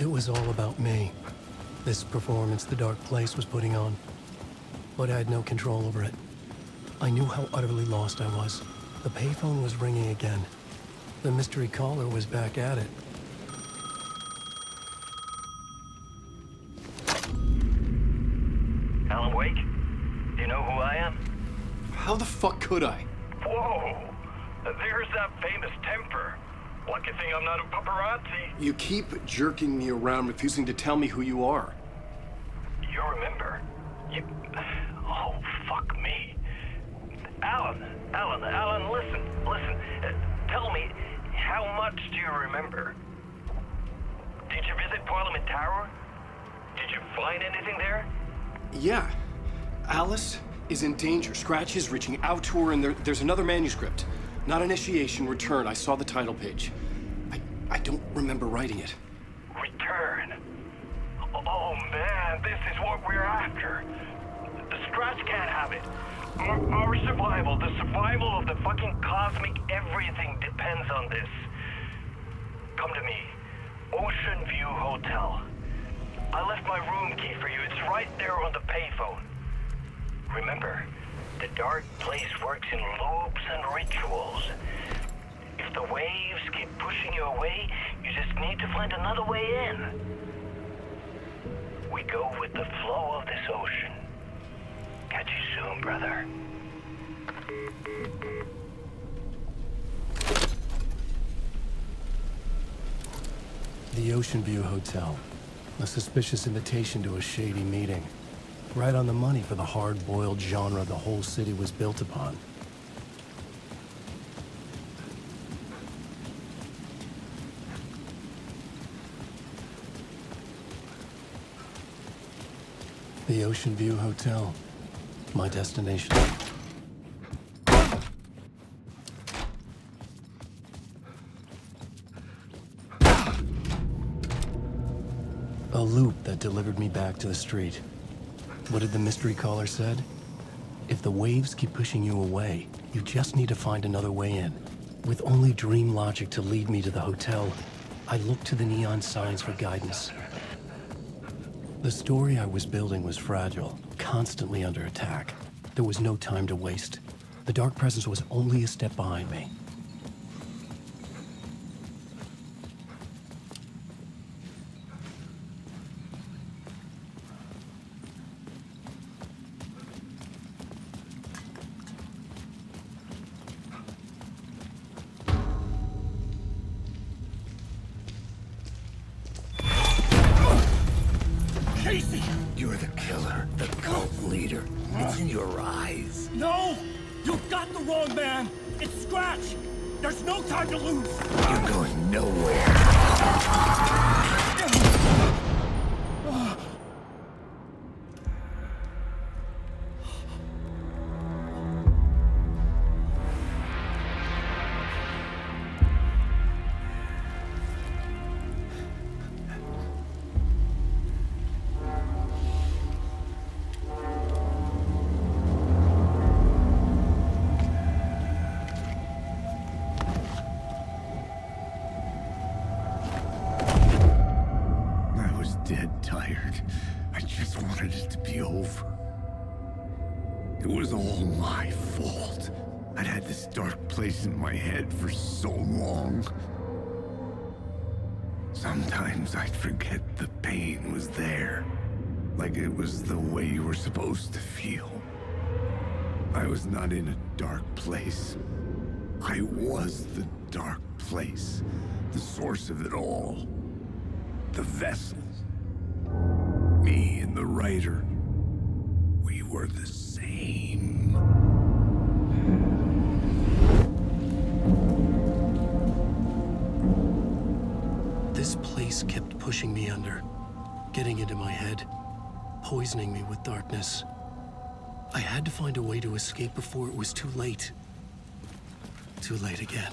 was all about me. This performance the dark place was putting on. But I had no control over it. I knew how utterly lost I was. The payphone was ringing again. The mystery caller was back at it. Alan Wake? Do you know who I am? How the fuck could I? Whoa! There's that famous temper. Lucky thing I'm not a paparazzi. You keep jerking me around, refusing to tell me who you are. You remember? Oh, fuck me. Alan, listen. Tell me, how much do you remember? Did you visit Parliament Tower? Did you find anything there? Yeah. Alice is in danger. Scratch is reaching out to her, and there's another manuscript. Not initiation, return. I saw the title page. I don't remember writing it. Return? Oh man, this is what we're after. The Scratch can't have it. Our survival, the survival of the fucking cosmic everything depends on this. Come to me. Ocean View Hotel. I left my room key for you. It's right there on the payphone. Remember, the dark place works in loops and rituals. If the waves keep pushing you away, you just need to find another way in. We go with the flow of this ocean. Catch you soon, brother. The Ocean View Hotel. A suspicious invitation to a shady meeting. Right on the money for the hard-boiled genre the whole city was built upon. The Ocean View Hotel. My destination. A loop that delivered me back to the street. What did the mystery caller said? If the waves keep pushing you away, you just need to find another way in. With only dream logic to lead me to the hotel, I looked to the neon signs for guidance. The story I was building was fragile, constantly under attack. There was no time to waste. The dark presence was only a step behind me. You're the killer, the cult leader. It's in your eyes. No! You got the wrong man! It's Scratch! There's no time to lose! You're going nowhere. Dead tired. I just wanted it to be over. It was all my fault. I'd had this dark place in my head for so long. Sometimes I'd forget the pain was there. Like it was the way you were supposed to feel. I was not in a dark place. I was the dark place. The source of it all. The vessel. Me and the writer, we were the same. This place kept pushing me under, getting into my head, poisoning me with darkness. I had to find a way to escape before it was too late. Too late again.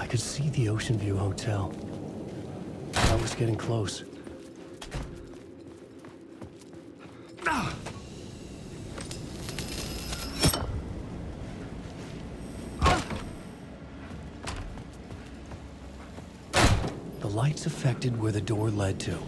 I could see the Ocean View Hotel. I was getting close. The lights affected where the door led to.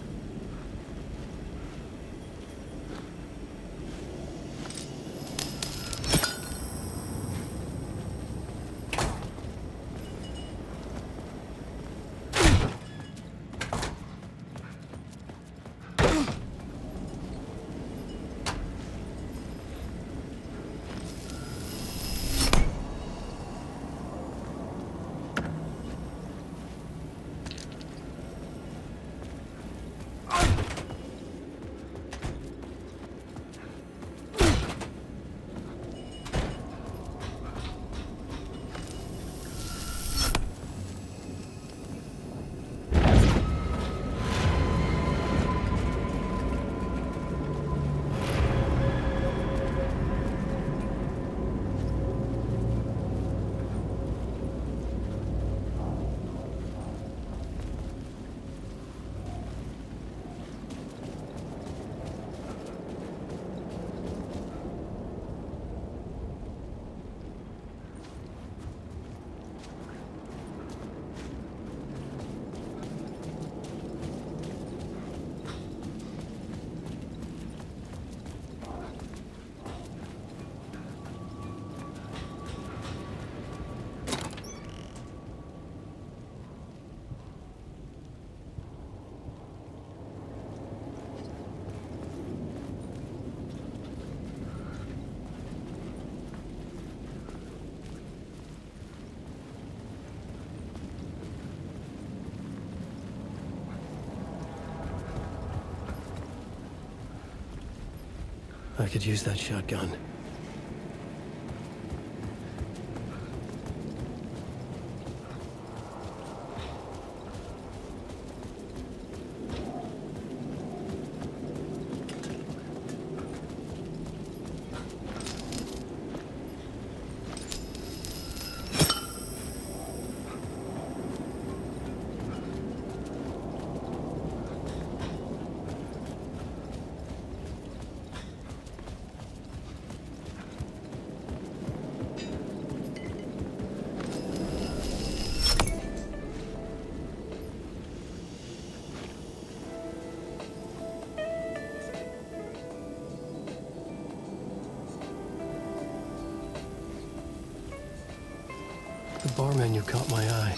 I could use that shotgun. The bar menu caught my eye.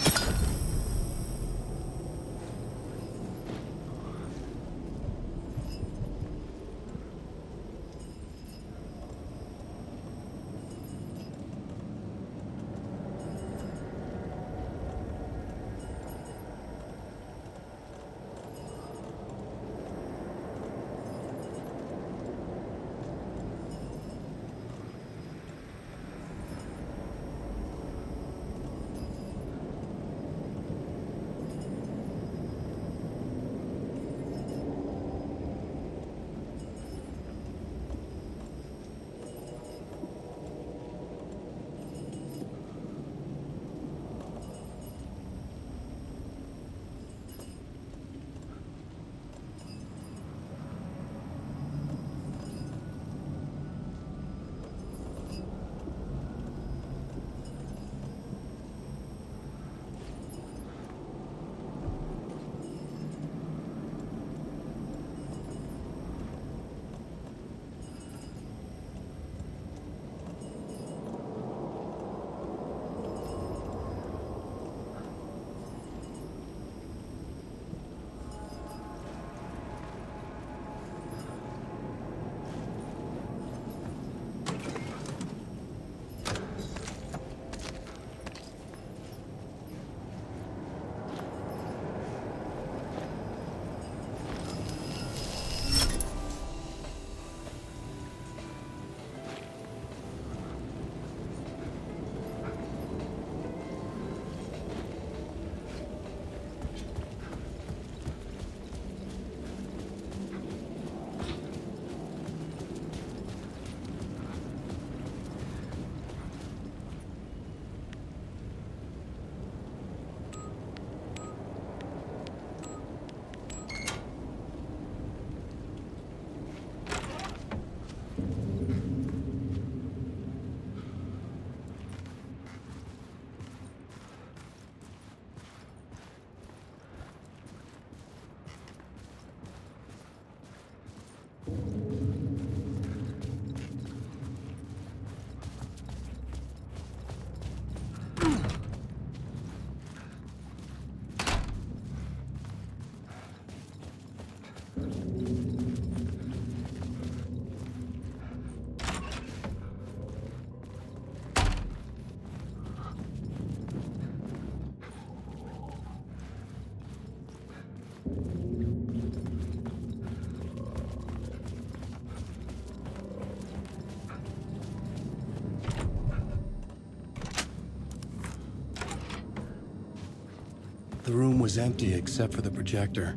The room was empty except for the projector.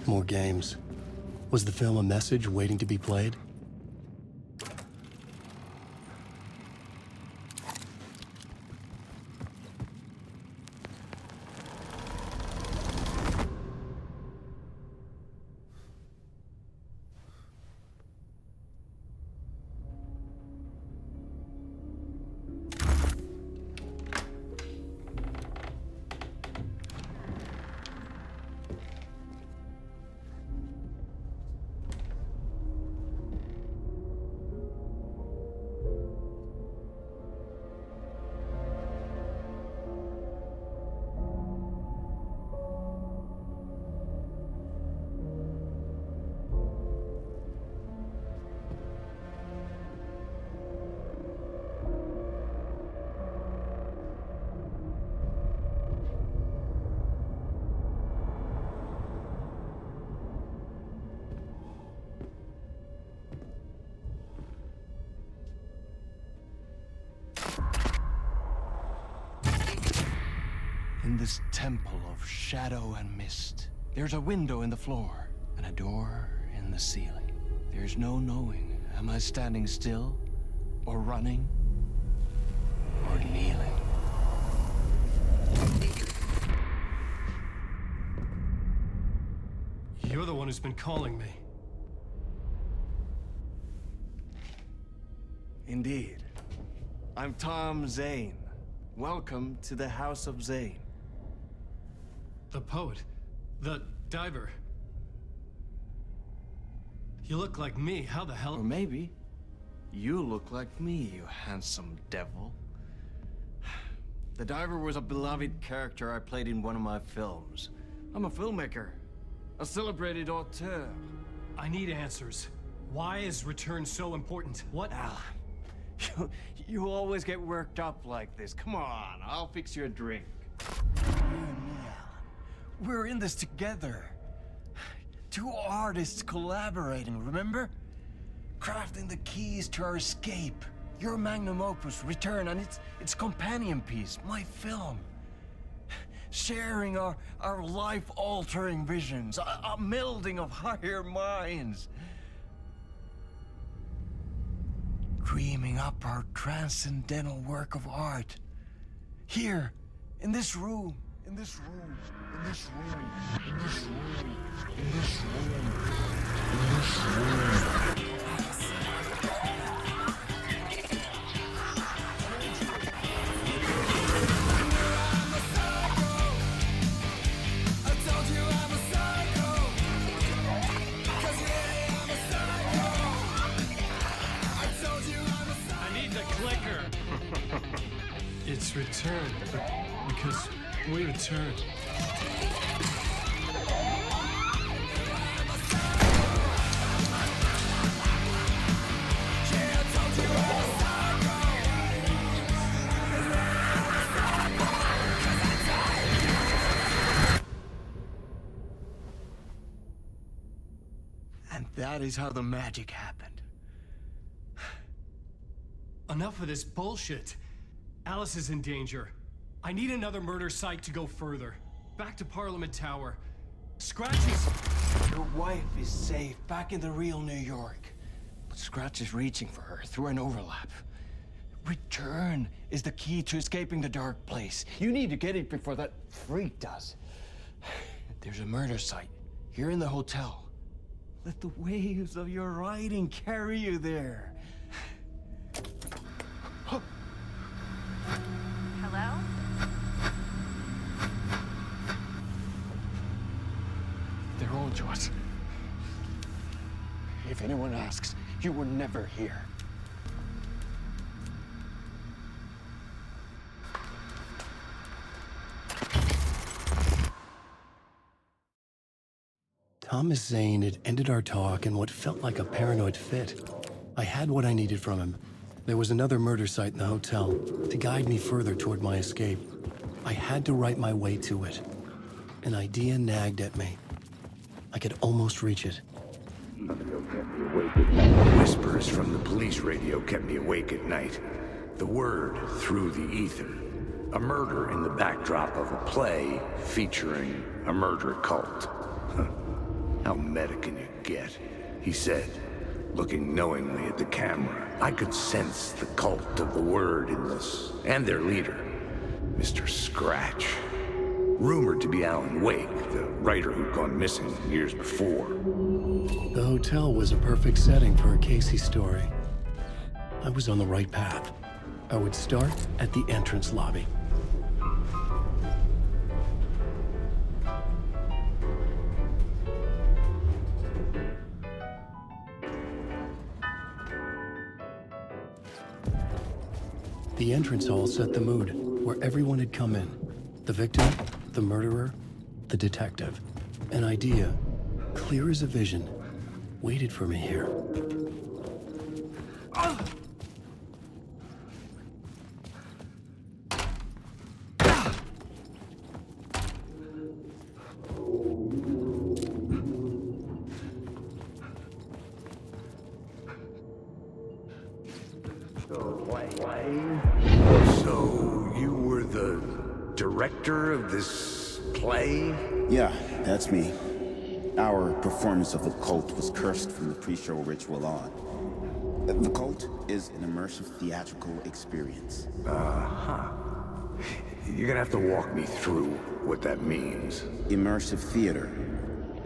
More games. Was the film a message waiting to be played? In this temple of shadow and mist, there's a window in the floor and a door in the ceiling. There's no knowing, am I standing still, or running, or kneeling? You're the one who's been calling me. Indeed. I'm Tom Zane. Welcome to the House of Zane. The poet. The diver. You look like me. How the hell? Or maybe you look like me, you handsome devil. The diver was a beloved character I played in one of my films. I'm a filmmaker, a celebrated auteur. I need answers. Why is Return so important? What? Alan, you always get worked up like this. Come on, I'll fix you a drink. You and me, Alan. We're in this together. Two artists collaborating, remember? Crafting the keys to our escape. Your magnum opus, Return, and its companion piece, my film. Sharing our life-altering visions, a melding of higher minds. Dreaming up our transcendental work of art. Here, in this room, in this room, in this room, in this room, in this room, in this room. It's Return, because we return. And that is how the magic happened. Enough of this bullshit. Alice is in danger. I need another murder site to go further. Back to Parliament Tower. Scratch is... Your wife is safe, back in the real New York. But Scratch is reaching for her through an overlap. Return is the key to escaping the dark place. You need to get it before that freak does. There's a murder site here in the hotel. Let the waves of your writing carry you there. Hello? They're on to us. If anyone asks, you were never here. Thomas Zane had ended our talk in what felt like a paranoid fit. I had what I needed from him. There was another murder site in the hotel to guide me further toward my escape. I had to write my way to it. An idea nagged at me. I could almost reach it. Whispers from the police radio kept me awake at night. The word through the ether. A murder in the backdrop of a play featuring a murder cult. How meta can you get? He said, looking knowingly at the camera. I could sense the cult of the word in this, and their leader, Mr. Scratch. Rumored to be Alan Wake, the writer who'd gone missing years before. The hotel was a perfect setting for a Casey story. I was on the right path. I would start at the entrance lobby. The entrance hall set the mood, where everyone had come in. The victim, the murderer, the detective. An idea, clear as a vision, waited for me here. So, you were the director of this play? Yeah, that's me. Our performance of the cult was cursed from the pre-show ritual on. The cult is an immersive theatrical experience. You're gonna have to walk me through what that means. Immersive theater.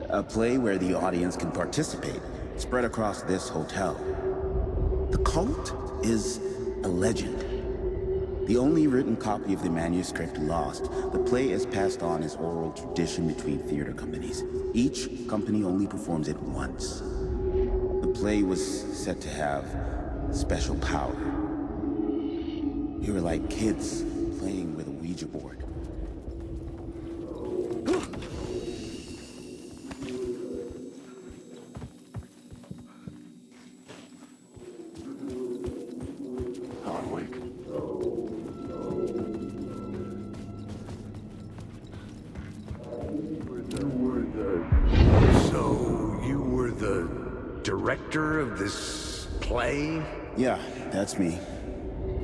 A play where the audience can participate, spread across this hotel. The cult is a legend. The only written copy of the manuscript lost, the play is passed on as oral tradition between theater companies. Each company only performs it once. The play was said to have special power. We were like kids playing with a Ouija Ouija board. Alanwake. So, you were the director of this play? Yeah, that's me.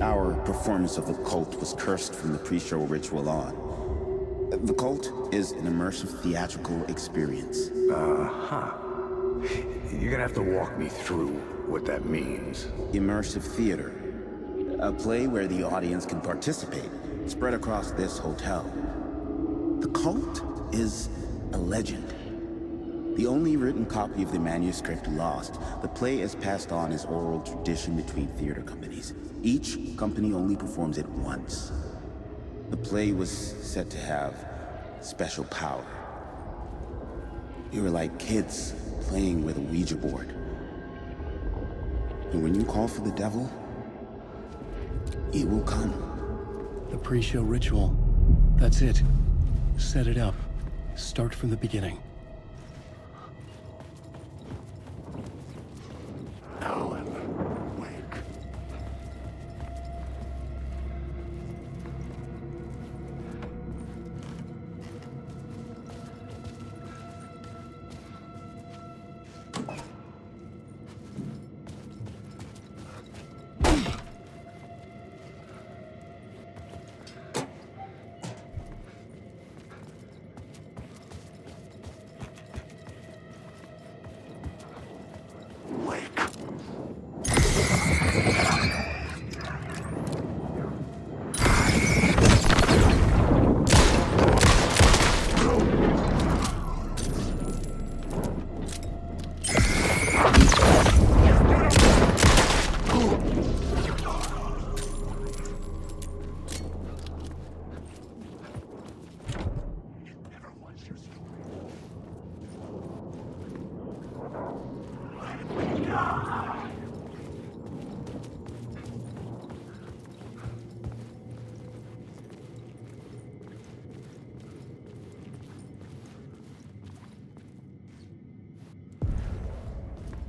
Our performance of the cult was cursed from the pre-show ritual on. The cult is an immersive theatrical experience. Uh-huh. You're gonna have to walk me through what that means. Immersive theater. A play where the audience can participate, spread across this hotel. The cult is a legend. The only written copy of the manuscript lost, the play is passed on as oral tradition between theater companies. Each company only performs it once. The play was said to have special power. We were like kids playing with a Ouija board. And when you call for the devil, it will come. The pre-show ritual. That's it. Set it up. Start from the beginning. Alan Wake.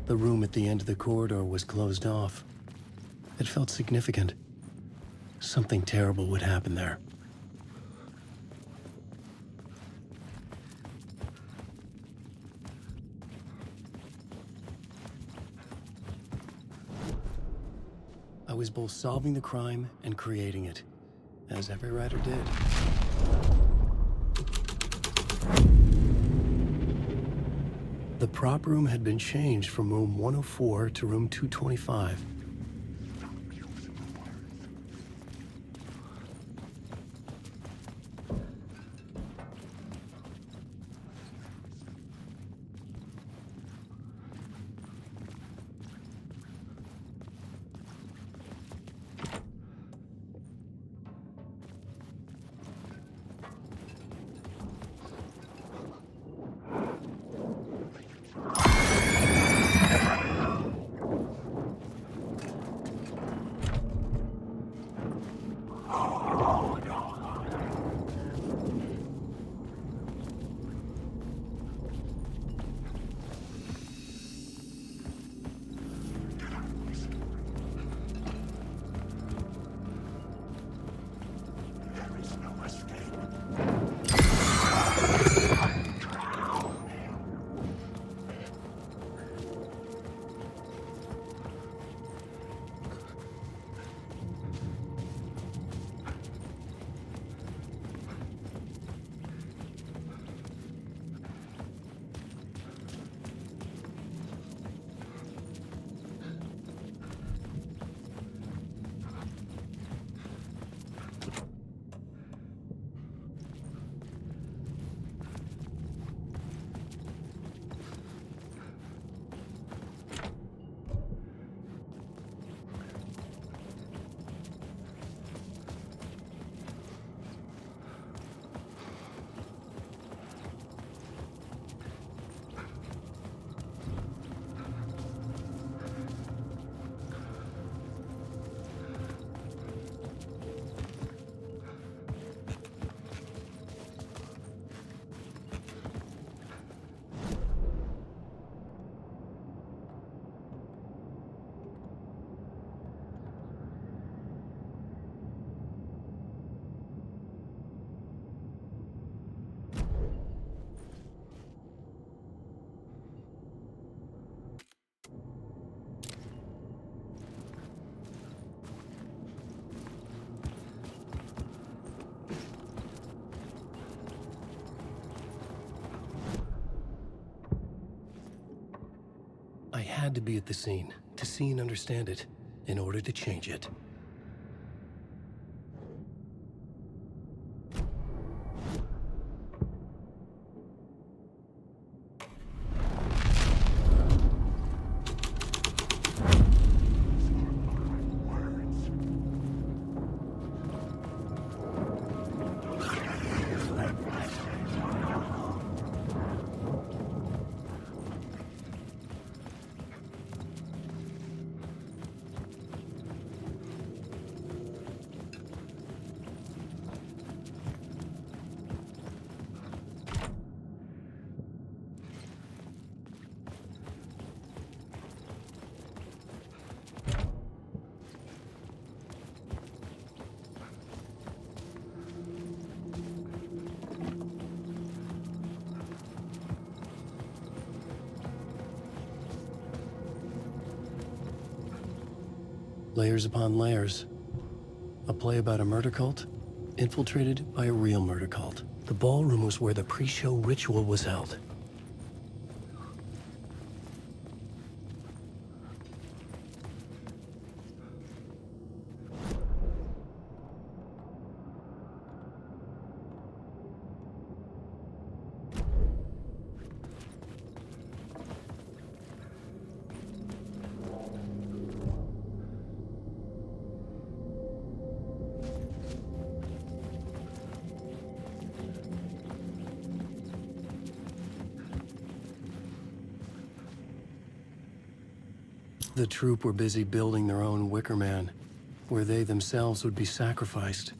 The room at the end of the corridor was closed off. It felt significant. Something terrible would happen there. I was both solving the crime and creating it, as every writer did. The prop room had been changed from room 104 to room 225. I had to be at the scene, to see and understand it, in order to change it. Layers upon layers. A play about a murder cult, infiltrated by a real murder cult. The ballroom was where the pre-show ritual was held. The troupe were busy building their own Wicker Man, where they themselves would be sacrificed.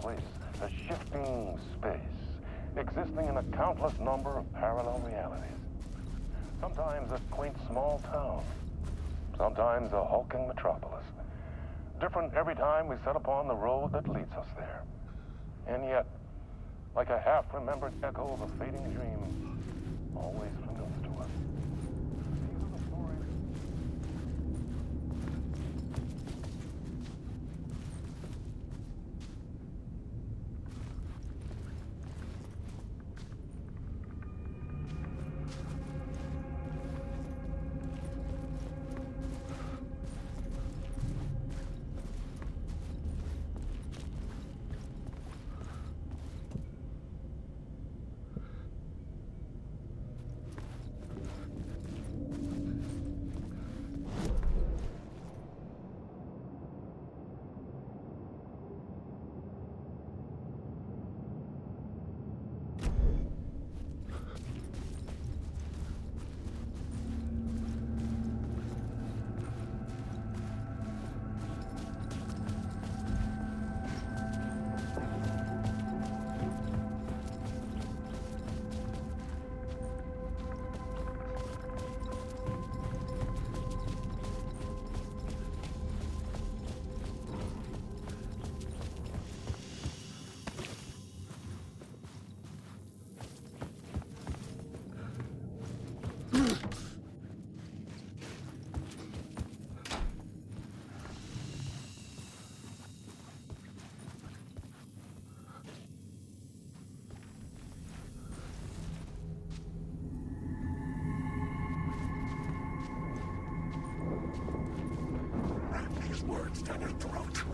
place, a shifting space, existing in a countless number of parallel realities. Sometimes a quaint small town, sometimes a hulking metropolis. Different every time we set upon the road that leads us there. And yet, like a half-remembered echo of a fading dream, always familiar to us. These are the stories. Words down her throat.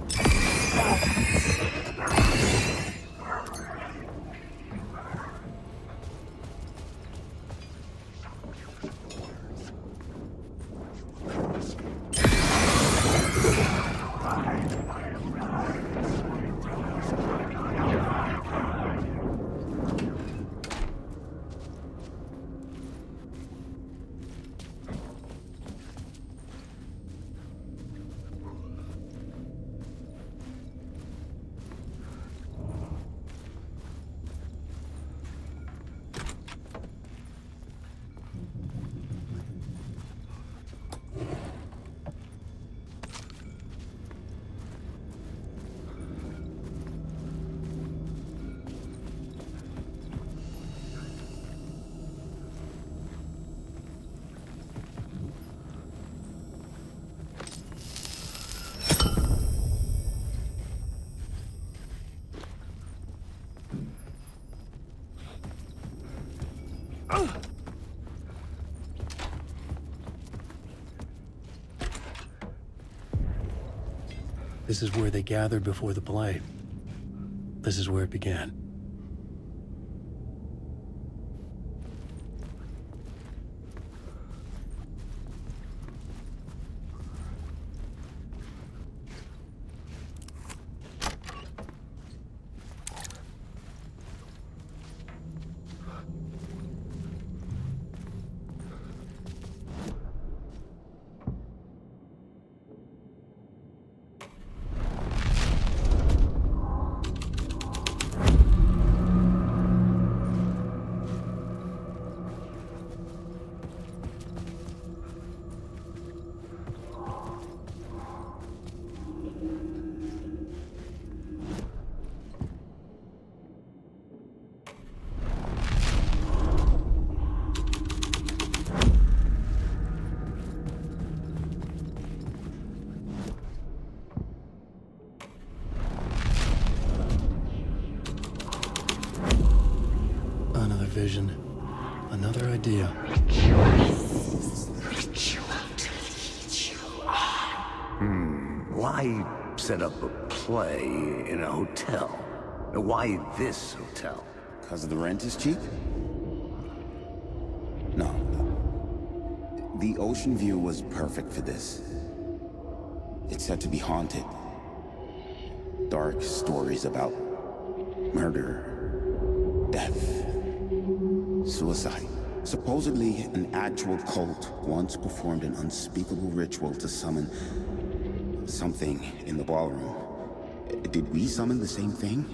This is where they gathered before the play. This is where it began. Vision. Another idea. Why set up a play in a hotel? Why this hotel? Because the rent is cheap? No. The ocean view was perfect for this. It's said to be haunted. Dark stories about murder, death, suicide. Supposedly, an actual cult once performed an unspeakable ritual to summon something in the ballroom. Did we summon the same thing?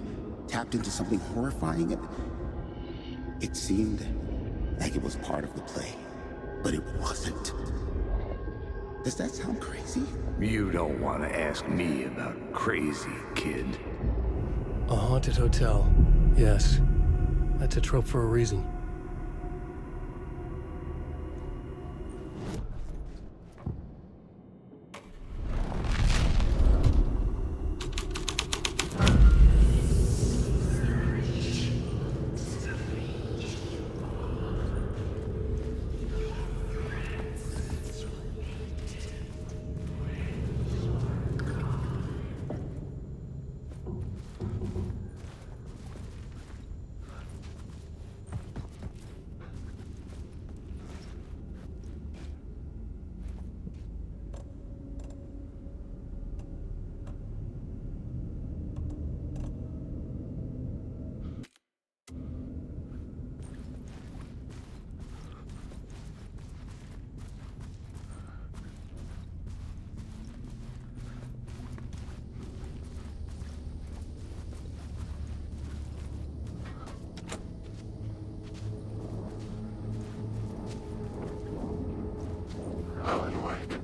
Tapped into something horrifying? It seemed like it was part of the play, but it wasn't. Does that sound crazy? You don't want to ask me about crazy, kid. A haunted hotel. Yes. That's a trope for a reason. Alanwake.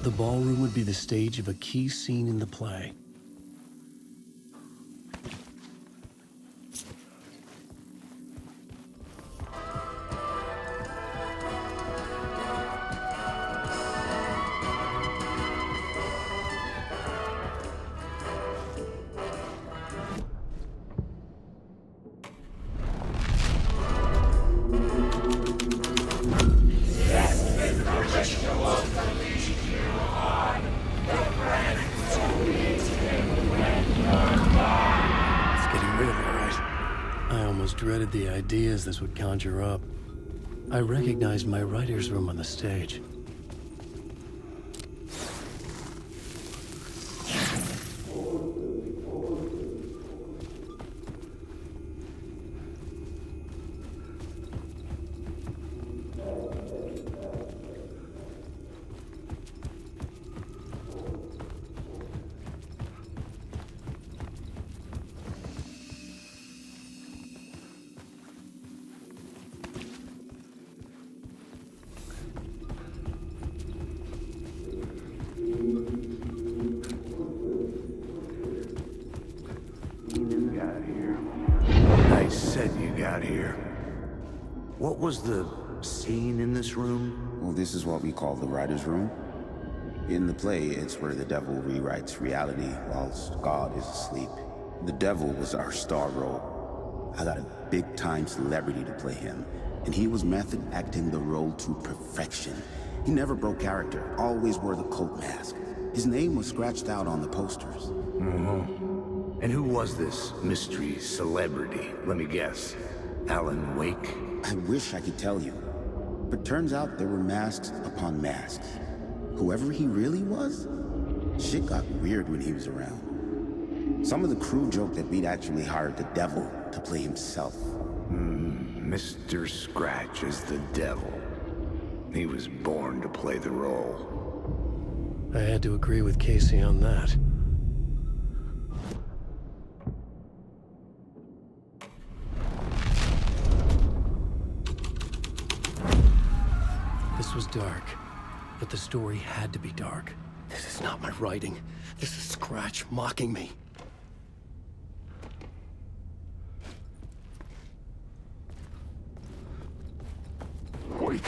The ballroom would be the stage of a key scene in the play. Dreaded the ideas this would conjure up. I recognized my writer's room on the stage. What was the scene in this room? Well, this is what we call the writer's room. In the play, it's where the devil rewrites reality whilst God is asleep. The devil was our star role. I got a big-time celebrity to play him, and he was method acting the role to perfection. He never broke character, always wore the cult mask. His name was scratched out on the posters. And who was this mystery celebrity? Let me guess. Alan Wake? I wish I could tell you, but turns out there were masks upon masks. Whoever he really was, shit got weird when he was around. Some of the crew joked that we'd actually hired the devil to play himself. Mr. Scratch is the devil. He was born to play the role. I had to agree with Casey on that. This was dark, but the story had to be dark. This is not my writing. This is Scratch mocking me. Wait.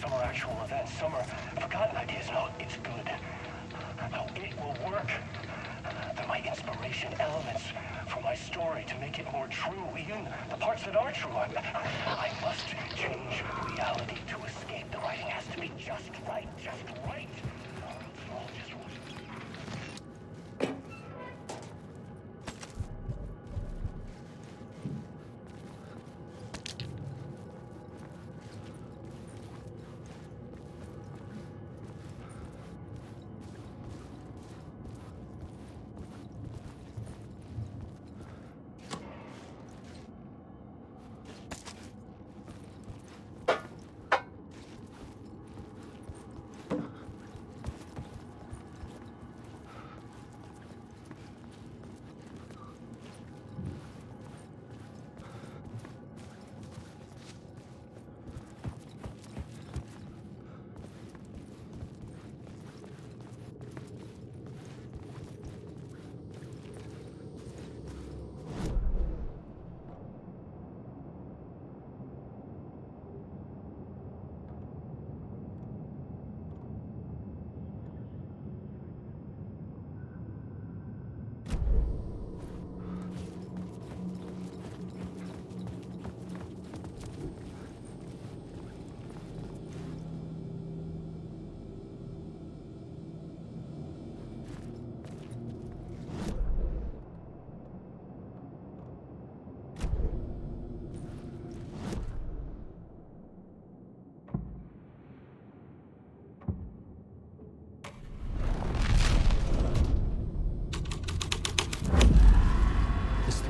Some are actual events, some are forgotten ideas. No, it's good. No, it will work. They're my inspiration, elements for my story to make it more true, even the parts that are true. I must change reality to escape. The writing has to be just right, just right. Just right.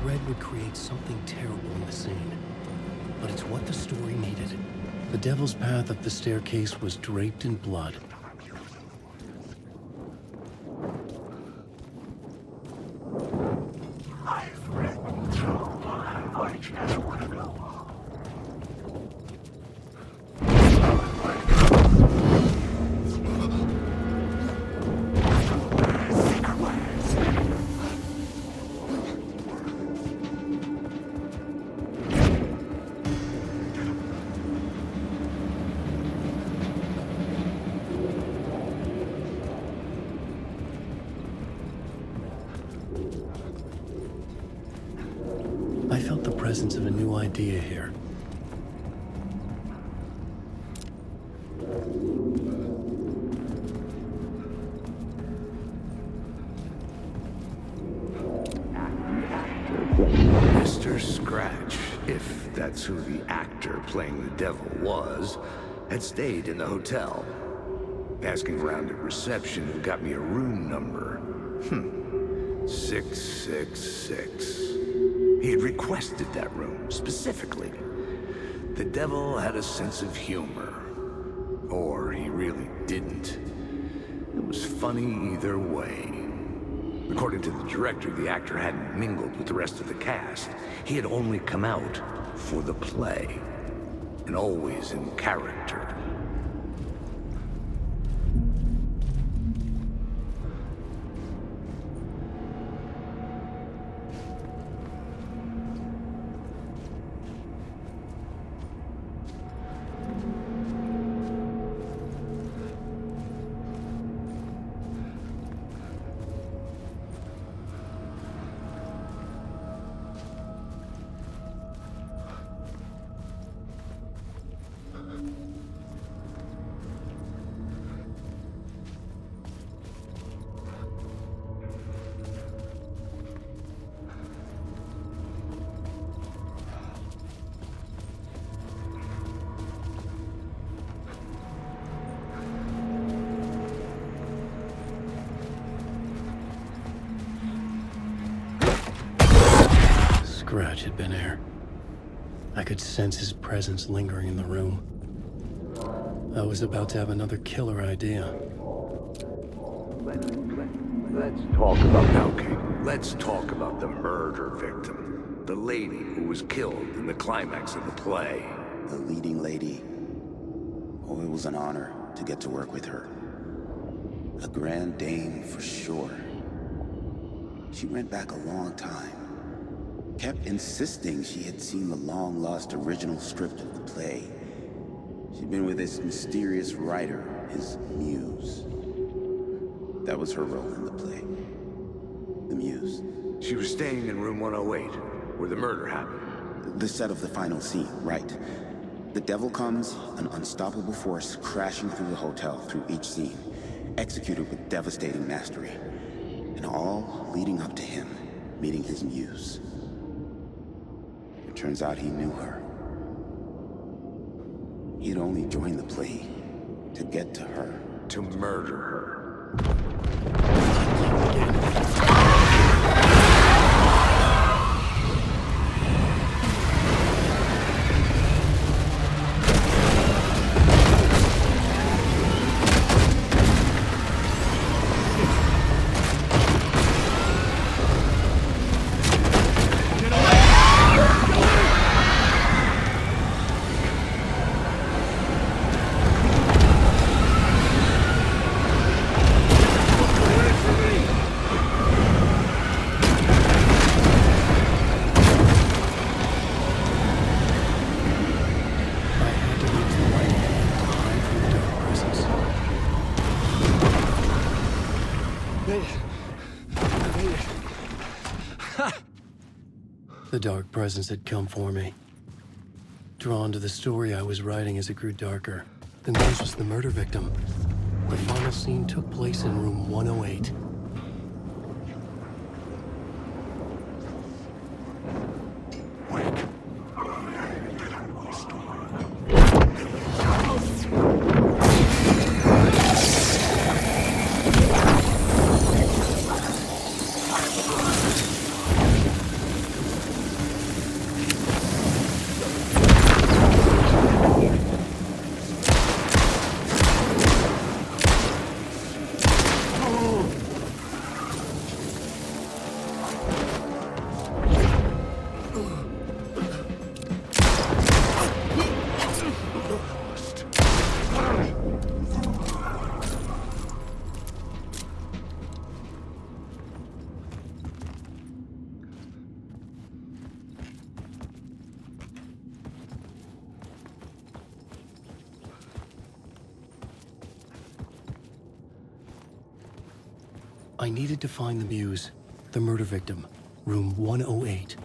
Thread would create something terrible in the scene. But it's what the story needed. The devil's path up the staircase was draped in blood. I've written through I just want to go. I felt the presence of a new idea here. Mr. Scratch, if that's who the actor playing the devil was, had stayed in the hotel. Asking around at reception got me a room number. 666. He had requested that room, specifically. The devil had a sense of humor. Or he really didn't. It was funny either way. According to the director, the actor hadn't mingled with the rest of the cast. He had only come out for the play. And always in character. Scratch had been here. I could sense his presence lingering in the room. I was about to have another killer idea. Let's talk about okay. Let's talk about the murder victim. The lady who was killed in the climax of the play. The leading lady. Oh, it was an honor to get to work with her. A grand dame for sure. She went back a long time. Kept insisting she had seen the long-lost original script of the play. She'd been with this mysterious writer, his muse. That was her role in the play. The muse. She was staying in room 108, where the murder happened. The set of the final scene, right. The devil comes, an unstoppable force crashing through the hotel through each scene, executed with devastating mastery. And all leading up to him meeting his muse. It turns out he knew her. He'd only joined the play to get to her. To murder her. The dark presence had come for me. Drawn to the story I was writing as it grew darker, the muse was the murder victim. The final scene took place in room 108. I needed to find the muse, the murder victim, room 108.